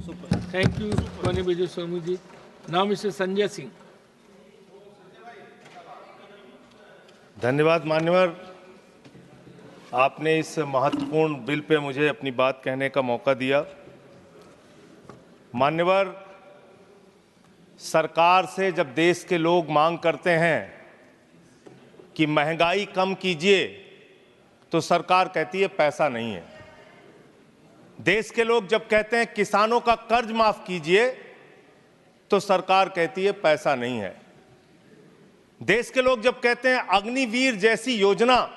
Thank you, Honorable Vijay Swamuji. Now, Mr. Sanjay Singh. धन्यवाद मान्यवर, आपने इस महत्वपूर्ण बिल पे मुझे अपनी बात कहने का मौका दिया। मान्यवर, सरकार से जब देश के लोग मांग करते हैं कि महंगाई कम कीजिए, तो सरकार कहती है पैसा नहीं है। देश के लोग जब कहते हैं किसानों का कर्ज माफ कीजिए, तो सरकार कहती है पैसा नहीं है। देश के लोग जब कहते हैं अग्निवीर जैसी योजना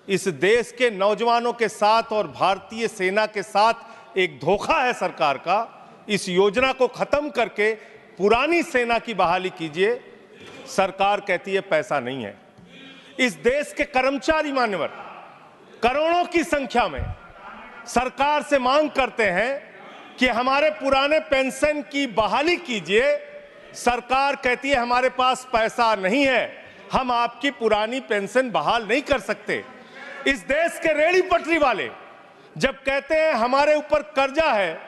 इस देश के नौजवानों के साथ और भारतीय सेना के साथ एक धोखा है सरकार का, इस योजना को खत्म करके पुरानी सेना की बहाली कीजिए, सरकार कहती है पैसा नहीं है। इस देश के कर्मचारी मान्यवर करोड़ों की संख्या में सरकार से मांग करते हैं कि हमारे पुराने पेंशन की बहाली कीजिए, सरकार कहती है हमारे पास पैसा नहीं है, हम आपकी पुरानी पेंशन बहाल नहीं कर सकते। इस देश के रेहड़ी पटरी वाले जब कहते हैं हमारे ऊपर कर्जा है,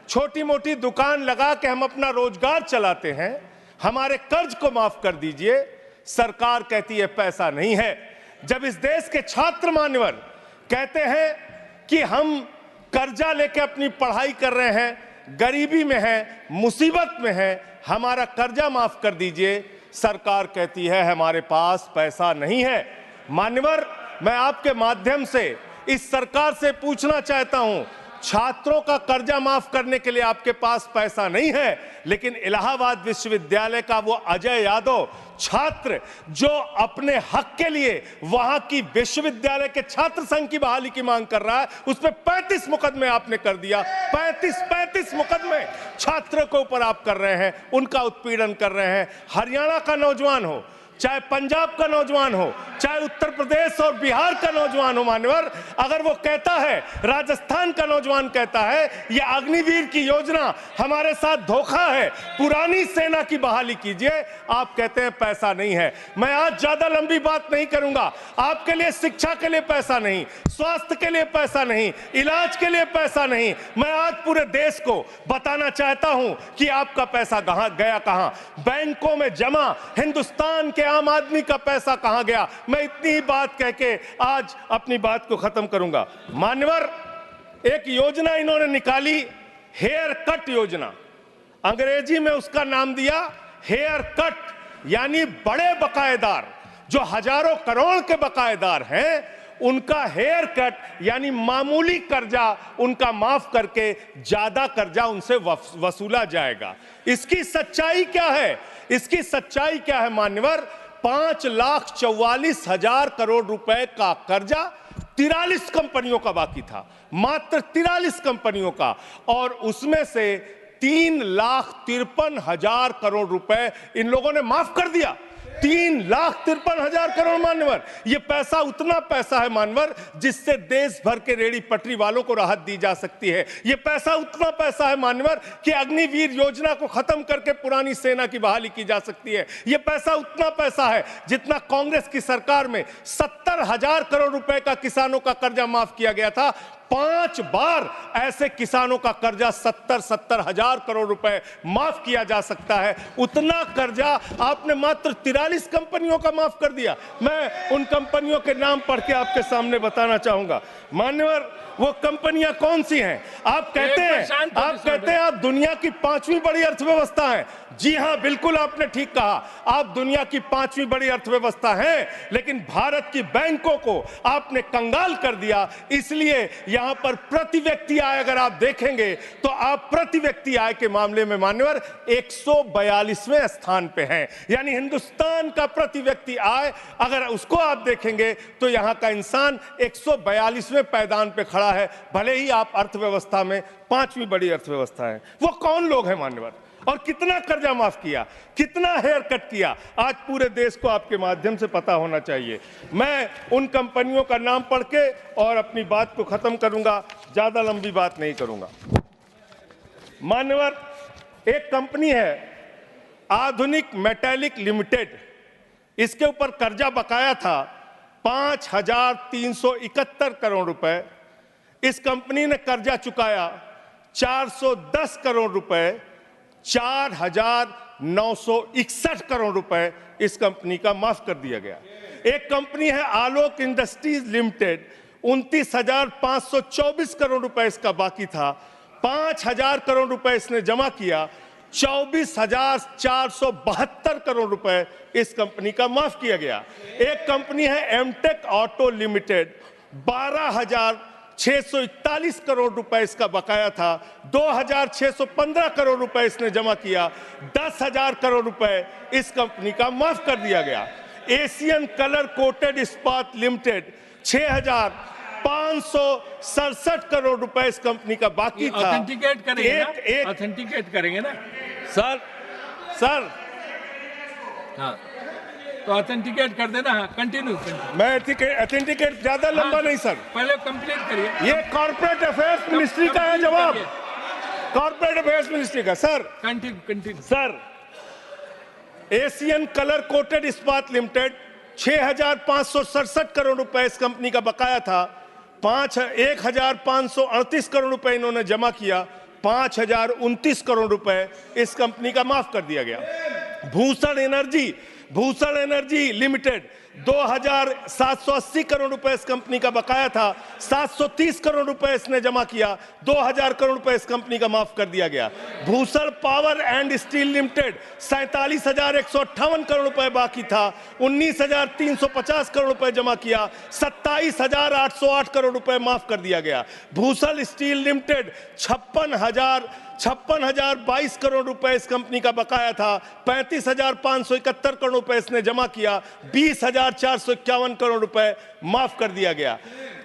छोटी मोटी दुकान लगा के हम अपना रोजगार चलाते हैं, हमारे कर्ज को माफ कर दीजिए, सरकार कहती है पैसा नहीं है। जब इस देश के छात्र मान्यवर कहते हैं कि हम कर्जा लेके अपनी पढ़ाई कर रहे हैं, गरीबी में हैं, मुसीबत में हैं, हमारा कर्जा माफ कर दीजिए, सरकार कहती है हमारे पास पैसा नहीं है। मान्यवर, मैं आपके माध्यम से इस सरकार से पूछना चाहता हूं, छात्रों का कर्जा माफ करने के लिए आपके पास पैसा नहीं है, लेकिन इलाहाबाद विश्वविद्यालय का वो अजय यादव छात्र जो अपने हक के लिए वहां की विश्वविद्यालय के छात्र संघ की बहाली की मांग कर रहा है, उस पर 35 मुकदमे आपने कर दिया। 35 मुकदमे छात्रों के ऊपर आप कर रहे हैं, उनका उत्पीड़न कर रहे हैं। हरियाणा का नौजवान हो, चाहे पंजाब का नौजवान हो, चाहे उत्तर प्रदेश और बिहार का नौजवान हो मान्यवर, अगर वो कहता है, राजस्थान का नौजवान कहता है ये अग्निवीर की योजना हमारे साथ धोखा है, पुरानी सेना की बहाली कीजिए, आप कहते हैं पैसा नहीं है। मैं आज ज्यादा लंबी बात नहीं करूंगा। आपके लिए शिक्षा के लिए पैसा नहीं, स्वास्थ्य के लिए पैसा नहीं, इलाज के लिए पैसा नहीं, मैं आज पूरे देश को बताना चाहता हूं कि आपका पैसा कहां गया, कहां बैंकों में जमा हिंदुस्तान के आम आदमी का पैसा कहां गया। मैं इतनी ही बात कह के आज अपनी बात को खत्म करूंगा। मान्यवर, एक योजना इन्होंने निकाली, हेयर कट योजना, अंग्रेजी में उसका नाम दिया हेयर कट, यानी बड़े बकायेदार जो हजारों करोड़ के बकायेदार हैं, उनका हेयर कट यानी मामूली कर्जा उनका माफ करके ज्यादा कर्जा उनसे वसूला जाएगा। इसकी सच्चाई क्या है? इसकी सच्चाई क्या है मान्यवर? 5,44,000 करोड़ रुपए का कर्जा 43 कंपनियों का बाकी था, मात्र 43 कंपनियों का, और उसमें से 3,53,000 करोड़ रुपए इन लोगों ने माफ कर दिया। 3,53,000 करोड़ मान्यवर, ये पैसा उतना पैसा है मान्यवर जिससे देश भर के रेहड़ी पटरी वालों को राहत दी जा सकती है। ये पैसा उतना पैसा है मान्यवर कि अग्निवीर योजना को खत्म करके पुरानी सेना की बहाली की जा सकती है। ये पैसा उतना पैसा है जितना कांग्रेस की सरकार में 70,000 करोड़ रुपए का किसानों का कर्जा माफ किया गया था। 5 बार ऐसे किसानों का कर्जा 70,000 करोड़ रुपए माफ किया जा सकता है। उतना कर्जा आपने मात्र 43 कंपनियों का माफ कर दिया। मैं उन कंपनियों के नाम पढ़ के आपके सामने बताना चाहूंगा। मान्यवर, वो कंपनियां कौन सी हैं? आप कहते हैं आप दुनिया की 5वीं बड़ी अर्थव्यवस्था हैं। जी हां, बिल्कुल आपने ठीक कहा, आप दुनिया की 5वीं बड़ी अर्थव्यवस्था हैं, लेकिन भारत की बैंकों को आपने कंगाल कर दिया। इसलिए यहां पर प्रति व्यक्ति आय अगर आप देखेंगे तो आप प्रति व्यक्ति आय के मामले में मान्यवर 142वें स्थान पे हैं। यानी हिंदुस्तान का प्रति व्यक्ति आय अगर उसको आप देखेंगे तो यहां का इंसान 142वें पायदान पे खड़ा है, भले ही आप अर्थव्यवस्था में 5वीं बड़ी अर्थव्यवस्था है। वो कौन लोग हैं मान्यवर, और कितना कर्जा माफ किया, कितना हेयर कट किया, आज पूरे देश को आपके माध्यम से पता होना चाहिए। मैं उन कंपनियों का नाम पढ़ के और अपनी बात को खत्म करूंगा, ज्यादा लंबी बात नहीं करूंगा। मान्यवर, एक कंपनी है आधुनिक मेटालिक लिमिटेड, इसके ऊपर कर्जा बकाया था 5,371 करोड़ रुपए। इस कंपनी ने कर्जा चुकाया 410 करोड़ रुपए, 4,961 करोड़ रुपए इस कंपनी का माफ कर दिया गया। एक कंपनी है आलोक इंडस्ट्रीज लिमिटेड, 29,524 करोड़ रुपए इसका बाकी था, 5,000 करोड़ रुपए इसने जमा किया, 24,472 करोड़ रुपए इस कंपनी का माफ किया गया। एक कंपनी है एमटेक ऑटो लिमिटेड, 12,641 करोड़ रुपए इसका बकाया था, 2,615 करोड़ रुपए इसने जमा किया, 10,000 करोड़ रुपए इस कंपनी का माफ कर दिया गया। एशियन कलर कोटेड इस्पात लिमिटेड, 6,567 करोड़ रुपए इस कंपनी का बाकी था। ऑथेंटिकेट करेंगे ना? ऑथेंटिकेट करेंगे ना सर हाँ, तो ऑथेंटिकेट कर देना। हाँ, कंटिन्यू। मैं ऑथेंटिकेट ज्यादा लंबा नहीं सर, पहले कंप्लीट करिए। ये कॉर्पोरेट अफेयर्स मिनिस्ट्री का है जवाब, कॉर्पोरेट अफेयर्स मिनिस्ट्री का। Sir continue. Sir, Asian colour coated इस्पात लिमिटेड, 6,567 करोड़ रुपए इस कंपनी का बकाया था, 1,538 करोड़ रुपए इन्होंने जमा किया, 5,029 करोड़ रुपए इस कंपनी का माफ कर दिया गया। भूषण एनर्जी लिमिटेड, 2,780 करोड़ रुपए इस कंपनी का बकाया था, 730 करोड़ रुपए इसने जमा किया, 2,000 करोड़ रुपए इस कंपनी का माफ कर दिया गया। Bhushan power and steel limited, 47,158 crore रुपए बाकी था, 19,350 करोड़ रुपए जमा किया, 27,808 करोड़ रुपए माफ कर दिया गया। भूषण स्टील लिमिटेड, 56,022 करोड़ रुपए इस कंपनी का बकाया था, 35,571 करोड़ रुपए इसने जमा किया, 20,451 करोड़ रुपए माफ कर दिया गया।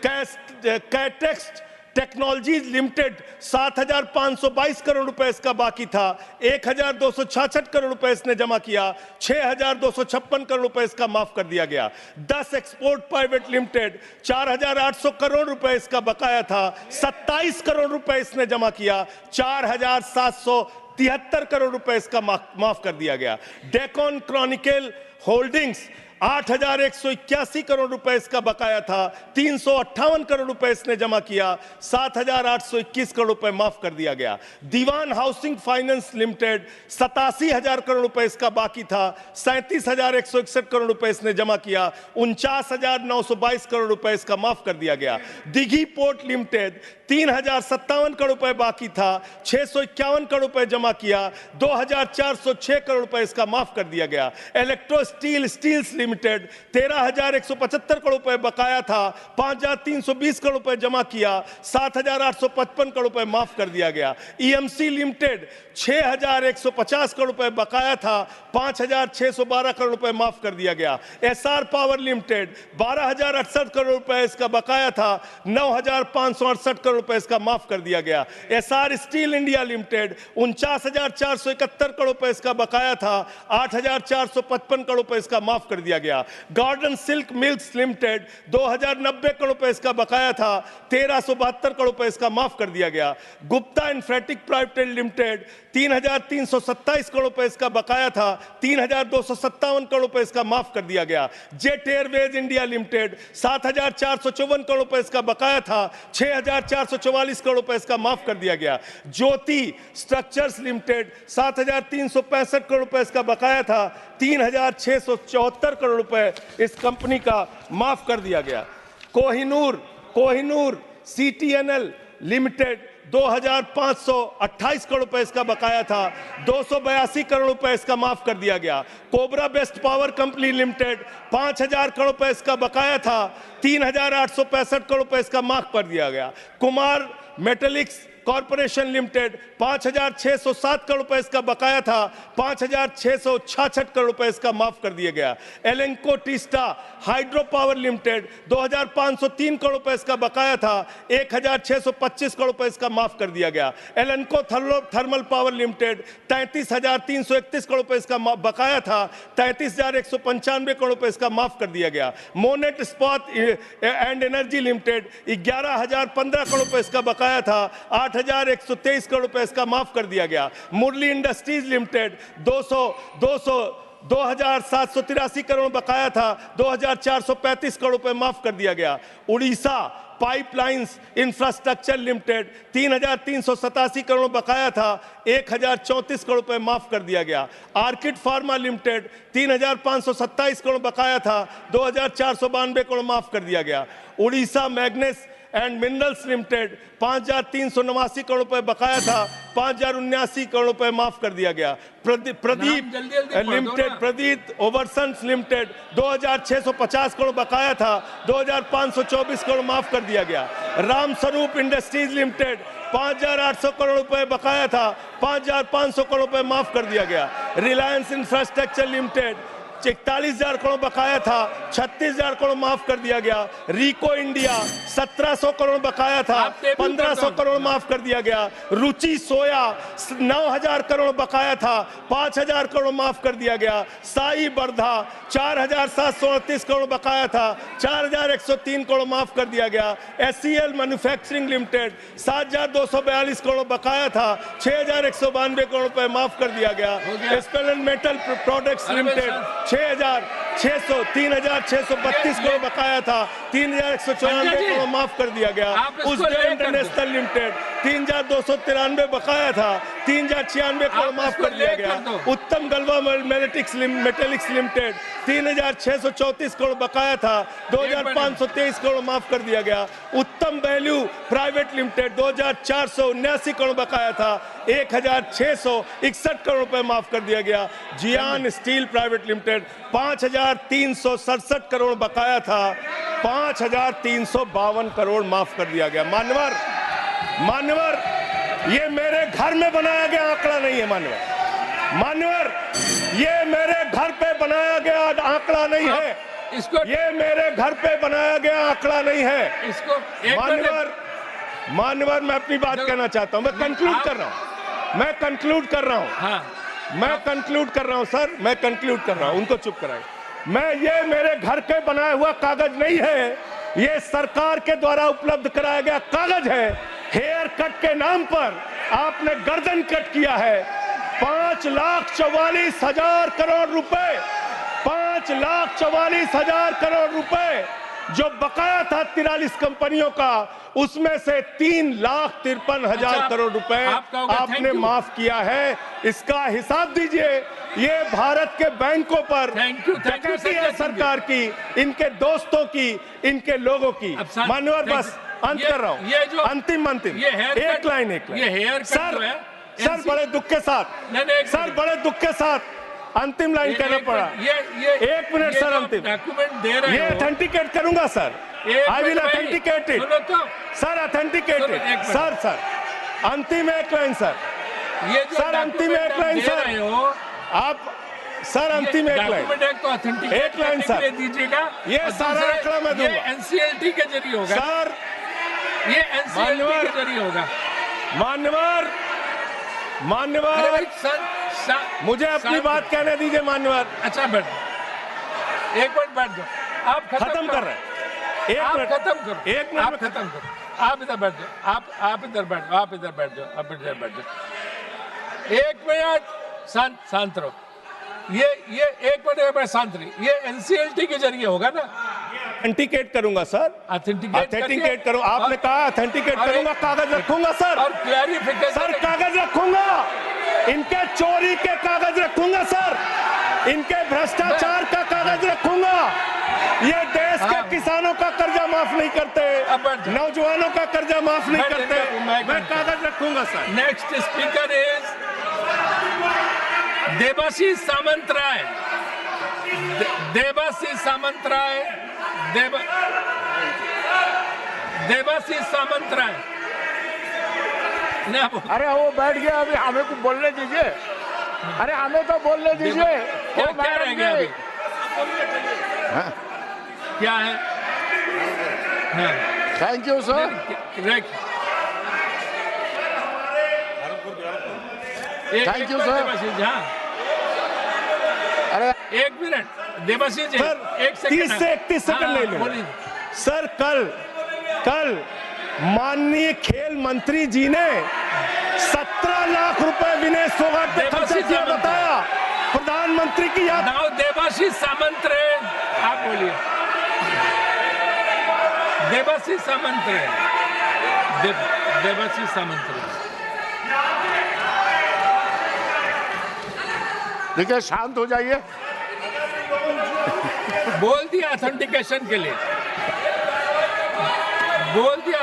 कैटेक्स टेक्नोलॉजीज लिमिटेड, 7,522 करोड़ रुपए इसका बाकी था, 1,266 करोड़ रुपए इसने जमा किया, 6,256 करोड़ रुपए इसका माफ कर दिया गया। 10 एक्सपोर्ट प्राइवेट लिमिटेड, 4,800 करोड़ रुपए इसका बकाया था, 27 करोड़ रुपए इसने जमा किया, 4,773 करोड़ रुपए इसका माफ कर दिया गया। डेकन क्रॉनिकल होल्डिंग्स, 8,181 करोड़ रुपए इसका बकाया था, 358 करोड़ रुपए इसने जमा किया, 7,821 करोड़ रुपए माफ कर दिया गया। दीवान हाउसिंग फाइनेंस लिमिटेड, 87,000 करोड़ रुपए इसका बाकी था, 37,161 करोड़ रुपए इसने जमा किया, 49,922 करोड़ रुपए इसका माफ कर दिया गया। दिघी पोर्ट लिमिटेड, 3,057 करोड़ रुपए बाकी था, 651 करोड़ रुपए जमा किया, 2,406 करोड़ रुपए इसका माफ कर दिया गया। इलेक्ट्रो स्टील्स लिमिटेड, 13,175 करोड़ रुपए बकाया था, 5,320 करोड़ रुपए जमा किया, 7,855 करोड़ रुपए माफ कर दिया गया। ईएमसी लिमिटेड, 6,150 करोड़ रुपए बकाया था, 5,612 करोड़ रुपए माफ कर दिया गया। एसआर पावर लिमिटेड, 12,068 करोड़ रुपए इसका बकाया था, 9,568 करोड़ रुपए इसका माफ कर दिया गया। SR steel India limited, 49,471 crore रुपए इसका बकाया था, 8,455 करोड़ रुपए इसका माफ कर दिया गया। Garden silk mills limited, 2,090 crore रुपए इसका बकाया था, 1,372 करोड़ रुपए इसका माफ कर दिया गया। गुप्ता इंफ्रेटिक प्राइवेट लिमिटेड, 3,327 करोड़ रुपए इसका बकाया था, 3,257 करोड़ रुपए इसका माफ कर दिया गया। Jet Airways India limited, 7,454 crore रुपए इसका बकाया था, 6,444 करोड़ रुपए इसका माफ कर दिया गया। ज्योति स्ट्रक्चर्स लिमिटेड, 7,365 करोड़ रुपए इसका बकाया था, 3,674 करोड़ रुपए इस कंपनी का माफ कर दिया गया। कोहिनूर सीटीएनएल लिमिटेड, 2,528 करोड़ रुपए इसका बकाया था, 282 करोड़ रुपए इसका माफ कर दिया गया। Cobra best power company limited, 5,000 crore रुपए इसका बकाया था, 3,865 करोड़ रुपए इसका माफ कर दिया गया। Kumar metallics corporation limited, 5,607 crore रुपए इसका बकाया था, 5,666 करोड़ रुपए इसका माफ कर दिया गया। Lanco Teesta hydro power limited, 2,503 crore रुपए इसका बकाया था, 1,625 करोड़ रुपए इसका माफ कर दिया गया। एलेंको थर्मल पावर लिमिटेड, 33,331 करोड़ रुपए इसका बकाया था, 33,195 करोड़ रुपए इसका माफ कर दिया गया। मोनेट इस्पात एंड एनर्जी लिमिटेड, 11,015 करोड़ रुपए इसका बकाया था, 8,123 करोड़ रुपए इसका माफ कर दिया गया। मुरली इंडस्ट्रीज लिमिटेड, 2,783 करोड़ बकाया था, 2,435 करोड़ रुपए माफ कर दिया गया। Orissa pipelines infrastructure limited 3,387 crore बकाया था, 1,034 करोड़ रुपए माफ कर दिया गया। आर्किड फार्मा लिमिटेड 3,527 करोड़ बकाया था, 2,492 करोड़ माफ कर दिया गया। Orissa मैग्नेस and minerals limited 5,389 crore रुपए बकाया था, 5,079 करोड़ रुपए माफ कर दिया गया। प्रदीप लिमिटेड, प्रदीप ओवरसन्स लिमिटेड 2,650 करोड़ बकाया था, 2,524 करोड़ माफ कर दिया गया। रामस्वरूप इंडस्ट्रीज लिमिटेड 5,800 करोड़ रुपए बकाया था, 5,500 करोड़ रुपए माफ कर दिया गया। रिलायंस इंफ्रास्ट्रक्चर लिमिटेड 41,000 करोड़ बकाया था, 36,000 करोड़ माफ कर दिया गया। रिको इंडिया 1,700 करोड़ बकाया था, 1,500 करोड़ माफ कर दिया गया। रुचि सोया 9,000 करोड़ बकाया था, 5,000 करोड़ माफ कर दिया गया। साई बर्धा 4,738 करोड़ बकाया था, 4,103 करोड़ माफ कर दिया गया। SCL मैन्युफैक्चरिंग लिमिटेड 7,242 करोड़ बकाया था, 6,192 करोड़ रुपए माफ कर दिया गया। स्पेलेंट मेटल प्रोडक्ट्स लिमिटेड 3,632 करोड़ बकाया था, 3,194 करोड़ माफ कर दिया गया। उज्जैन इंटरनेशनल लिमिटेड 3,293 बकाया था, 3,096 करोड़ माफ कर दिया गया। उत्तम गलवा मेटेलिक्स लिमिटेड 3,634 करोड़ बकाया था, 2,523 करोड़ माफ कर दिया गया। उत्तम वैल्यू प्राइवेट लिमिटेड 2,479 करोड़ बकाया था, 1,661 करोड़ रुपए माफ कर दिया गया। जियान स्टील प्राइवेट लिमिटेड 5,367 करोड़ बकाया था, 5,352 करोड़ माफ कर दिया गया। मान्यवर, ये मेरे घर में बनाया गया आंकड़ा नहीं है। मान्यवर, ये मेरे घर पे बनाया गया आंकड़ा नहीं है। ये मेरे घर पे बनाया गया आंकड़ा नहीं है। मान्यवर, मैं अपनी बात कहना चाहता हूं। मैं कंक्लूड कर रहा हूं सर, मैं कंक्लूड कर रहा हूं। उनको चुप कराए। ये मेरे घर के बनाया हुआ कागज नहीं है, ये सरकार के द्वारा उपलब्ध कराया गया कागज है। हेयर कट के नाम पर आपने गर्दन कट किया है। 5,44,000 करोड़ रुपए, 5,44,000 करोड़ रुपए जो बकाया था 43 कंपनियों का, उसमें से 3,53,000 करोड़ रुपए आपने माफ किया है। इसका हिसाब दीजिए। ये भारत के बैंकों पर डकैती है सरकार की, इनके दोस्तों की, इनके लोगों की। मान्यवर, बस अंत कर रहा हूं। अंतिम एक लाइन सर, बड़े दुख के साथ अंतिम लाइन कहना पड़ा। 1 मिनट सर, अंतिम डॉक्यूमेंट दे रहे हो, ये ऑथेंटिकेट करूंगा sir. I will authenticate it sir, authenticate it sir. अंतिम एक लाइन सर, सर अंतिम एक लाइन सर, आप सर अंतिम एक लाइन सर दीजिएगा। ये सारा आंकड़ा मैं दूंगा, एनसीएलटी के जरिए होगा सर। ये एनसीएलटी के जरिए होगा। मान्यवर, मुझे अपनी बात कहने दीजिए। मान्यवर, अच्छा बैठ, एक मिनट बैठ जाओ। आप खत्म कर रहे हैं। आप खत्म करो, एक मिनट आप खत्म करो। आप इधर बैठ जाओ, आप इधर बैठ जाओ, आप इधर बैठ जाओ, आप इधर बैठ जाओ। 1 मिनट शांत रहो। ये 1 मिनट शांत रही। ये एनसीएलटी के जरिए होगा ना? ऑथेंटिकेट करूंगा सर, ऑथेंटिकेट करूं। आपने कहा ऑथेंटिकेट करूंगा, कागज रखूंगा सर, और क्लैरिफिकेशन सर कागज रखूंगा। इनके चोरी के कागज रखूंगा सर, इनके भ्रष्टाचार का कागज रखूंगा। ये देश के किसानों का कर्जा माफ नहीं करते, नौजवानों का कर्जा माफ नहीं करते। मैं कागज रखूंगा sir. Next speaker is Debashish Samantaray. Debashish Samantaray. अरे वो बैठ गया, अभी हमें को बोलने दीजिए। अरे हमें तो बोलने दीजिए। क्या रह गया अभी? क्या है? Thank you sir. Thank you sir. अरे 1 मिनट देबाशीष जी, 30 से 31 सेकंड ले लो सर। कल माननीय खेल मंत्री जी ने 17 लाख रुपए विनेश फोगाट पे खर्चा किया, बताया। प्रधानमंत्री की याद। देबाशीष सामंतराय, आप बोलिए। देवासी सामंत है, देवासी सामंत है। देखिए, शांत हो जाइए। बोल दिया ऑथेंटिकेशन के लिए, बोल दिया।